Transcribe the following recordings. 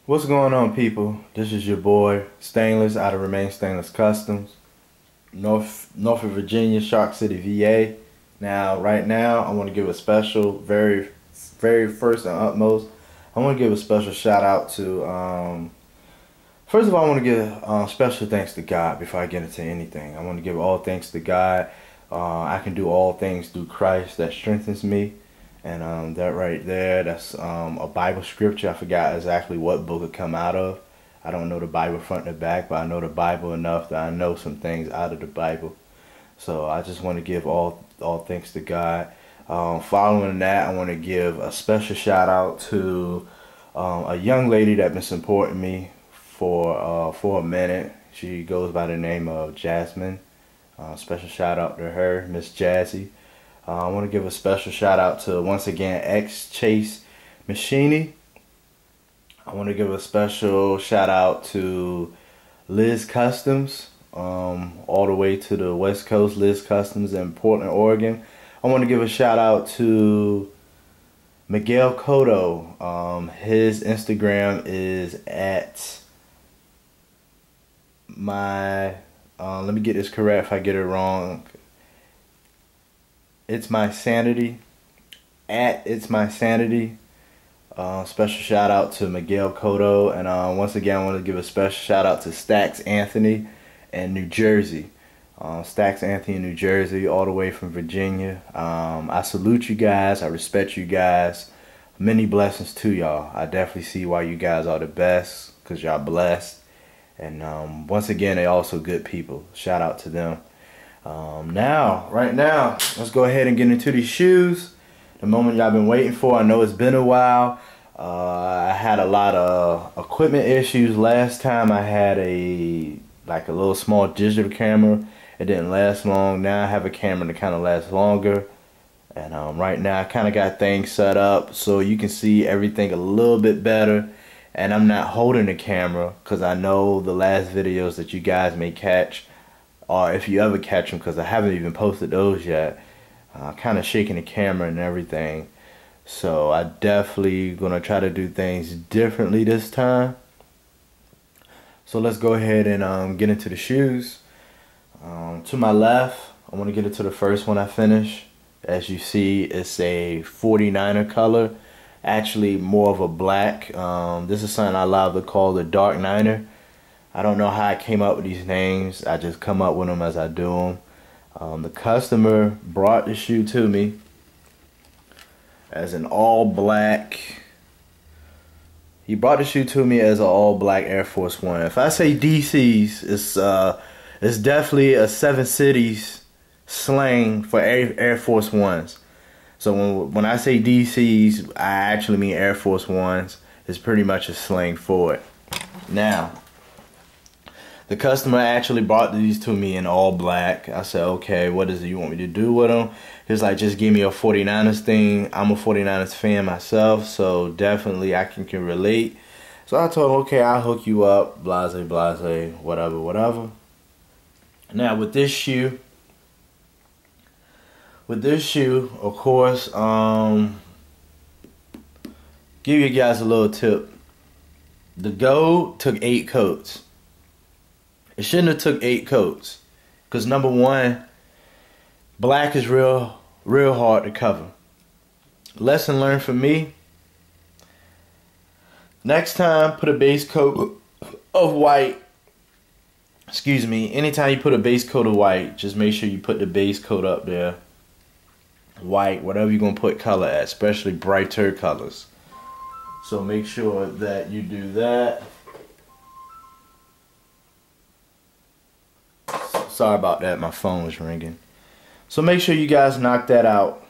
What's going on, people? This is your boy Stainless out of Remain Stainless Customs, Norfolk, Virginia, Shark City, VA. Now, right now, I want to give a special, very first and utmost. I want to give a special shout out to. First of all, I want to give special thanks to God before I get into anything. I want to give all thanks to God. I can do all things through Christ that strengthens me. And that right there, that's a Bible scripture. I forgot exactly what book it come out of. I don't know the Bible front and back, but I know the Bible enough that I know some things out of the Bible. So I just want to give all thanks to God. Following that, I want to give a special shout out to a young lady that been supporting me for a minute. She goes by the name of Jasmine. Special shout out to her, Miss Jazzy. I want to give a special shout out to, once again, X Chase Machini. I want to give a special shout out to Liz Customs, all the way to the West Coast, Liz Customs in Portland, Oregon. I want to give a shout out to Miguel Cotto. His Instagram is at let me get this correct if I get it wrong. It's My Sanity, at It's My Sanity. Special shout out to Miguel Cotto, and once again I want to give a special shout out to Stacks Anthony in New Jersey. Stacks Anthony in New Jersey, all the way from Virginia. I salute you guys. I respect you guys. Many blessings to y'all. I definitely see why you guys are the best, because y'all blessed. And once again, they also good people. Shout out to them. Right now, let's go ahead and get into these shoes. The moment y'all been waiting for. I know it's been a while. I had a lot of equipment issues last time. I had a little small digital camera. It didn't last long. Now I have a camera that kind of lasts longer. And right now I kind of got things set up so you can see everything a little bit better. And I'm not holding the camera because I know the last videos that you guys may catch, or if you ever catch them, because I haven't even posted those yet, kind of shaking the camera and everything. So I definitely gonna try to do things differently this time. So let's go ahead and get into the shoes. To my left, I want to get into the first one I finished. As you see, it's a 49er color, actually more of a black. This is something I love to call the dark Kniner. I don't know how I came up with these names. I just come up with them as I do them. The customer brought the shoe to me as an all black. He brought the shoe to me as an all black Air Force One. If I say DC's, it's definitely a Seven Cities slang for Air Force Ones. So when I say DC's, I actually mean Air Force Ones. It's pretty much a slang for it. Now, the customer actually brought these to me in all black. I said, okay, what is it you want me to do with them? He was like, just give me a 49ers thing. I'm a 49ers fan myself, so definitely I can relate. So I told him, okay, I'll hook you up, blase, blase, whatever, whatever. Now with this shoe, of course, give you guys a little tip. The gold took 8 coats. It shouldn't have took 8 coats, because number one, black is real hard to cover. Lesson learned for me: next time, put a base coat of white. Excuse me. Anytime you put a base coat of white, just make sure you put the base coat up there. White, whatever you're gonna put color at, especially brighter colors. So make sure that you do that. Sorry about that, my phone was ringing. So make sure you guys knock that out.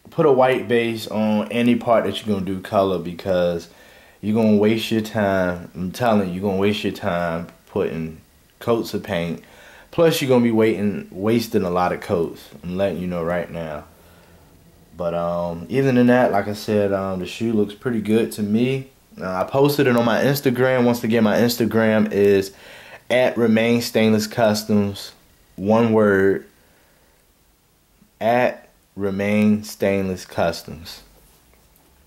Put a white base on any part that you're gonna do color, because you're gonna waste your time. I'm telling you, you're gonna waste your time putting coats of paint. Plus you're gonna be wasting a lot of coats. I'm letting you know right now. But even in that, like I said, the shoe looks pretty good to me. I posted it on my Instagram. Once again, my Instagram is at Remain Stainless Customs, one word, at Remain Stainless Customs.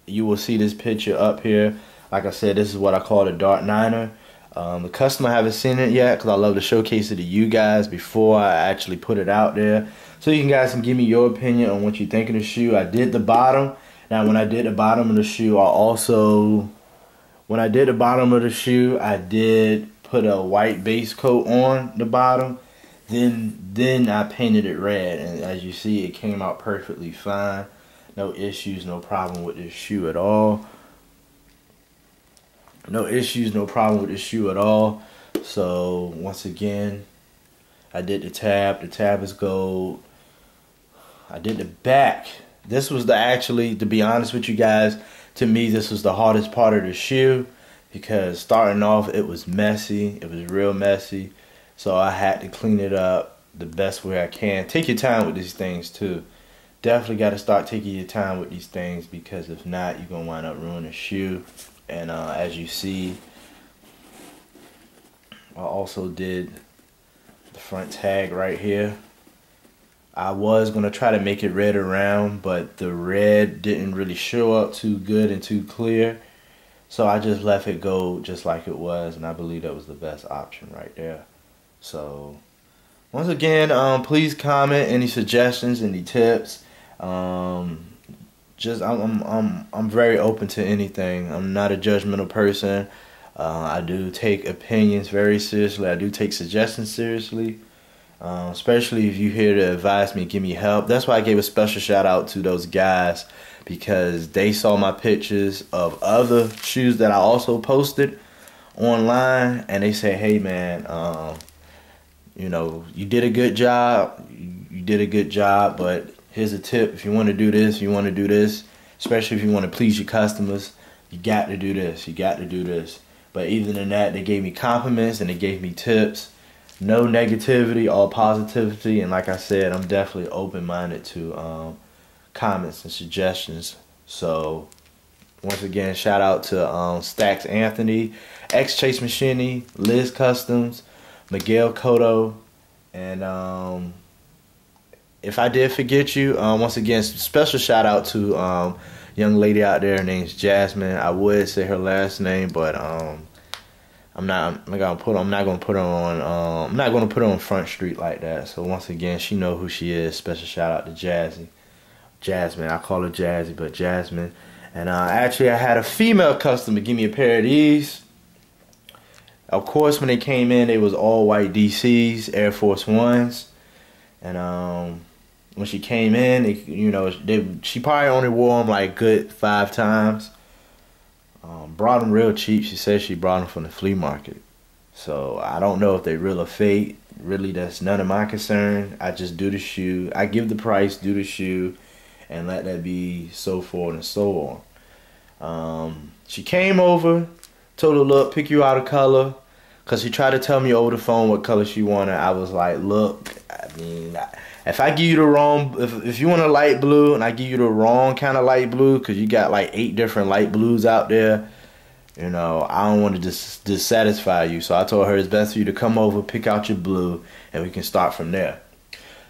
You will see this picture up here. Like I said, this is what I call the dark Kniner. The customer haven't seen it yet because I love to showcase it to you guys before I actually put it out there, so you guys can give me your opinion on what you think of the shoe. I did the bottom. Now when I did the bottom of the shoe, I did put a white base coat on the bottom. Then I painted it red, and as you see, it came out perfectly fine. No issues, no problem with this shoe at all. No issues, no problem with this shoe at all. So once again, I did the tab. The tab is gold. I did the back. This was actually, to be honest with you guys, to me this was the hardest part of the shoe, because starting off it was messy. It was real messy. So I had to clean it up the best way I can. Take your time with these things too. Definitely got to start taking your time with these things, because if not, you're going to wind up ruining the shoe. And as you see, I also did the front tag right here. I was going to try to make it red around, but the red didn't really show up too good and too clear. So I just left it gold just like it was, and I believe that was the best option right there. So once again, please comment any suggestions, any tips. I'm very open to anything. I'm not a judgmental person. I do take opinions very seriously. I do take suggestions seriously, especially if you're here to advise me, give me help. That's why I gave a special shout out to those guys, because they saw my pictures of other shoes that I also posted online, and they say, hey man, you know, you did a good job. You did a good job, but here's a tip. If you want to do this, especially if you want to please your customers, you got to do this. You got to do this. But even in that, they gave me compliments and they gave me tips. No negativity, all positivity. And like I said, I'm definitely open-minded to comments and suggestions. So once again, shout out to Stacks Anthony, X Chase Machini, Liz Customs, Miguel Cotto, and if I did forget you, once again, special shout out to young lady out there. Her name's Jasmine. I would say her last name, but I'm not gonna put her on Front Street like that. So once again, she know who she is. Special shout out to Jasmine. I call her Jazzy, but Jasmine. And actually, I had a female customer give me a pair of these. Of course, when they came in, they was all white DCs, Air Force Ones. And when she came in, she probably only wore them like good 5 times. Brought them real cheap. She said she brought them from the flea market. So I don't know if they real or fake. Really, that's none of my concern. I just do the shoe. I give the price, do the shoe, and let that be so forth and so on. She came over, told her, look, pick you out a color, because she tried to tell me over the phone what color she wanted. I was like, look, I mean, if I give you the wrong, if you want a light blue and I give you the wrong kind of light blue, because you got like 8 different light blues out there, you know, I don't want to dissatisfy you. So I told her it's best for you to come over, pick out your blue, and we can start from there.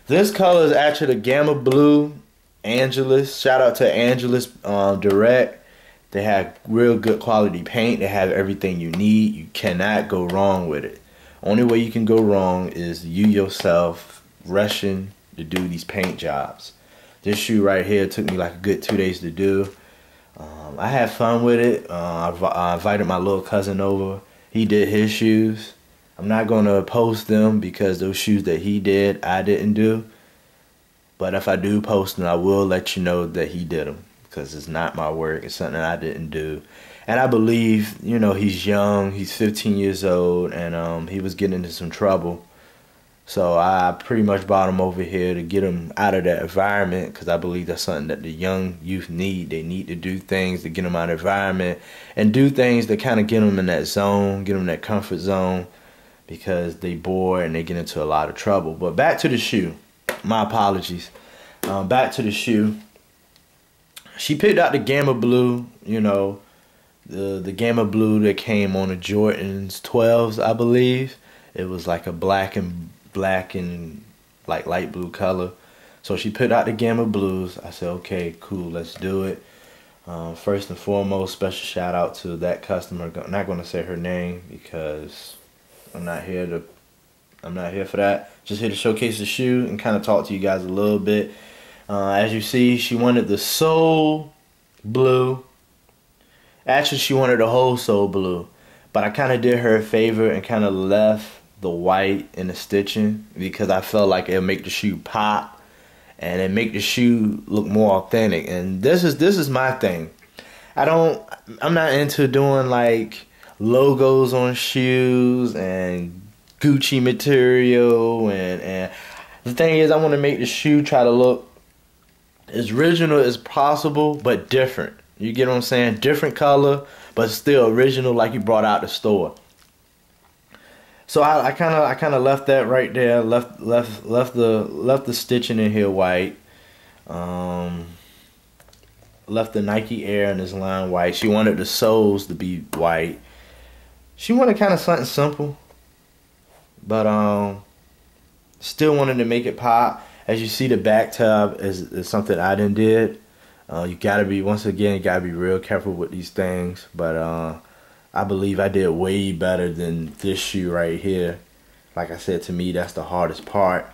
This color is actually the Gamma Blue Angelus. Shout out to Angelus Direct. They have real good quality paint. They have everything you need. You cannot go wrong with it. Only way you can go wrong is you yourself rushing to do these paint jobs. This shoe right here took me like a good 2 days to do. I had fun with it. I invited my little cousin over. He did his shoes. I'm not going to post them because those shoes that he did, I didn't do. But if I do post them, I will let you know that he did them, because it's not my work. It's something I didn't do. And I believe, you know, he's young. He's 15 years old, and he was getting into some trouble. So I pretty much brought him over here to get him out of that environment, because I believe that's something that the young youth need. They need to do things to get them out of the environment and do things that kind of get them in that zone, get them in that comfort zone, because they bored and they get into a lot of trouble. But back to the shoe. My apologies. Back to the shoe. She picked out the Gamma Blue, you know, the Gamma Blue that came on the Jordans 12s, I believe. It was like a black and like light blue color. So she picked out the Gamma Blues. I said, okay, cool, let's do it. First and foremost, special shout out to that customer. I'm not going to say her name because I'm not here to. I'm not here for that. Just here to showcase the shoe and kind of talk to you guys a little bit. As you see, she wanted the sole blue. Actually, she wanted the whole sole blue, but I kind of did her a favor and kind of left the white in the stitching because I felt like it'll make the shoe pop and it make the shoe look more authentic. And this is my thing. I'm not into doing like logos on shoes and Gucci material, and the thing is, I want to make the shoe try to look as original as possible but different. You get what I'm saying? Different color but still original, like you brought out the store. So I kind of left that right there. Left the stitching in here white. Left the Nike Air in this line white. She wanted the soles to be white. She wanted kind of something simple, but still wanted to make it pop. As you see, the back tab is something I did. You gotta be, once again, you gotta be real careful with these things. But I believe I did way better than this shoe right here. Like I said, to me, that's the hardest part.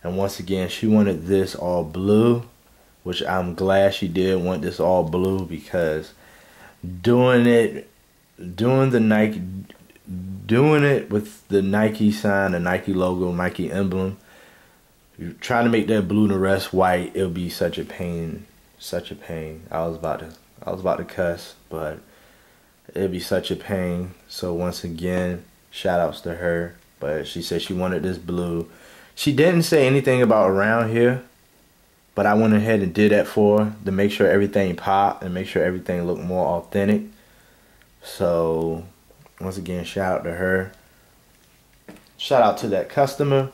And once again, she wanted this all blue, which I'm glad she did want this all blue, because doing it with the Nike sign, the Nike logo, Nike emblem, you're trying to make that blue and the rest white, it'll be such a pain. Such a pain. I was about to cuss, but it'd be such a pain. So once again, shout outs to her. But she said she wanted this blue. She didn't say anything about around here, but I went ahead and did that for her to make sure everything popped and make sure everything looked more authentic. So once again, shout out to her. Shout out to that customer.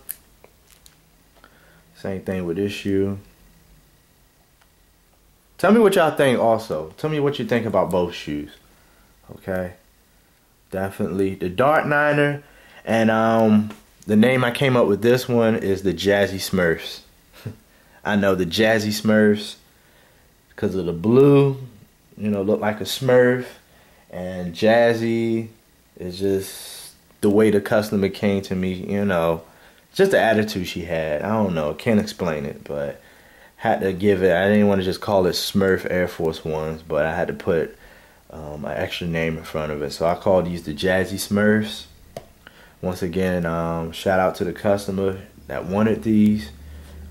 Same thing with this shoe. Tell me what y'all think also. Tell me what you think about both shoes. Okay. Definitely. The dark Kniner, and the name I came up with this one is the Jazzy Smurfs. I know, the Jazzy Smurfs, because of the blue, you know, look like a Smurf. And Jazzy is just the way the customer came to me, you know. Just the attitude she had. I don't know. Can't explain it, but had to give it. I didn't want to just call it Smurf Air Force Ones, but I had to put an extra name in front of it. So I called these the Jazzy Smurfs. Once again, shout out to the customer that wanted these.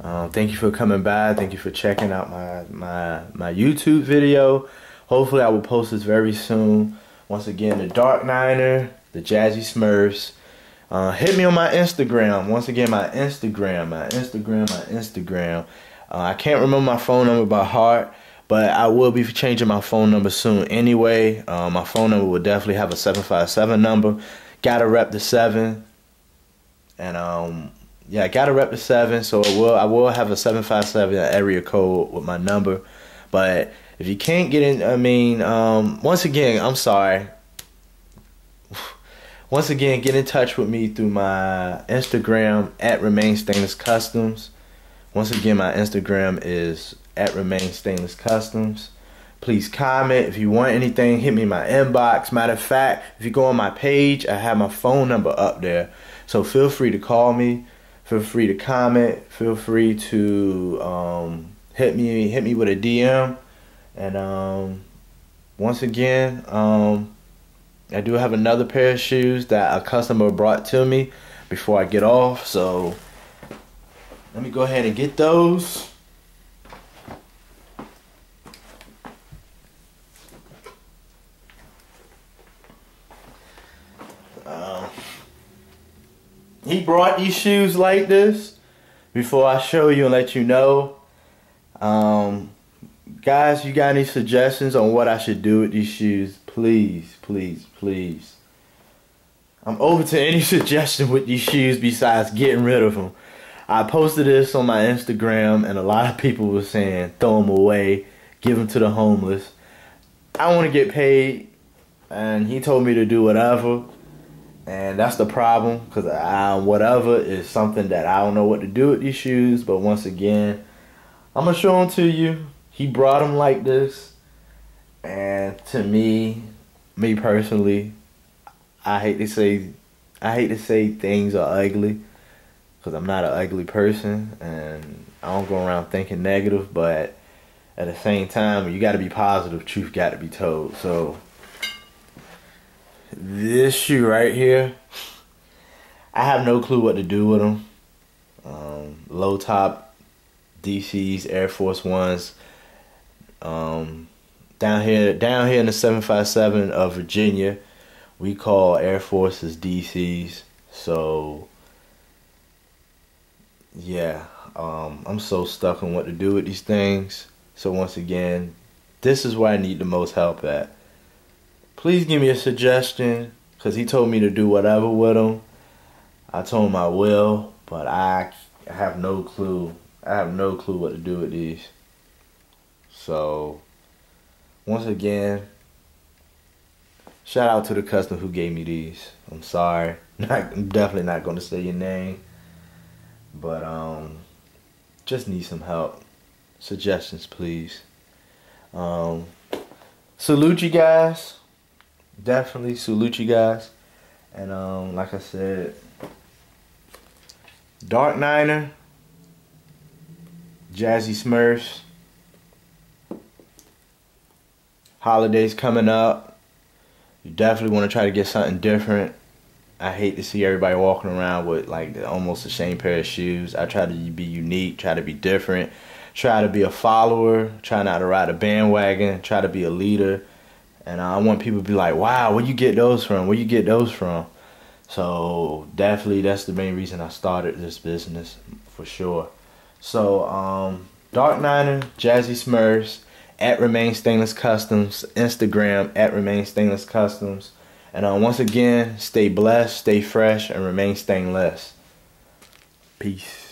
Thank you for coming by. Thank you for checking out my YouTube video. Hopefully I will post this very soon. Once again, the dark Kniner, the Jazzy Smurfs. Hit me on my Instagram. Once again, my Instagram. I can't remember my phone number by heart, but I will be changing my phone number soon anyway. My phone number will definitely have a 757 number. Gotta rep the 7. And yeah, I gotta rep the 7, so I will have a 757 area code with my number. But if you can't get in, I mean, once again, I'm sorry. Once again, get in touch with me through my Instagram at Remain Stainless Customs. Once again, my Instagram is at Remain Stainless Customs. Please comment. If you want anything, hit me in my inbox. Matter of fact, if you go on my page, I have my phone number up there. So feel free to call me. Feel free to comment. Feel free to hit me with a DM. And once again, I do have another pair of shoes that a customer brought to me before I get off. So let me go ahead and get those. He brought these shoes like this before I show you and let you know. Guys, you got any suggestions on what I should do with these shoes? Please, please, please. I'm open to any suggestion with these shoes besides getting rid of them. I posted this on my Instagram and a lot of people were saying throw them away, give them to the homeless. I want to get paid, and he told me to do whatever. And that's the problem, because whatever is something that I don't know what to do with these shoes. But once again, I'm going to show them to you. He brought them like this. And to me personally, I hate to say things are ugly, because I'm not an ugly person and I don't go around thinking negative, but at the same time, you got to be positive. Truth got to be told. So this shoe right here, I have no clue what to do with them. Low top DCs, Air Force Ones. Down here in the 757 of Virginia, we call Air Forces DCs. So yeah, I'm so stuck on what to do with these things. So once again, this is where I need the most help at. Please give me a suggestion, because he told me to do whatever with them. I told him I will, but I have no clue. I have no clue what to do with these. So once again, shout out to the customer who gave me these. I'm sorry. I'm definitely not going to say your name. But just need some help. Suggestions, please. Salute you guys. Definitely salute you guys. And like I said, Dark Kniner, Jazzy Smurfs. Holidays coming up. You definitely want to try to get something different. I hate to see everybody walking around with like almost the same pair of shoes. I try to be unique, try to be different, try to be a follower, try not to ride a bandwagon, try to be a leader. And I want people to be like, wow, where you get those from? Where you get those from? So definitely that's the main reason I started this business, for sure. So Dark Kniner, Jazzy Smurfs, at Remain Stainless Customs, Instagram at Remain Stainless Customs. And once again, stay blessed, stay fresh, and remain stainless. Peace.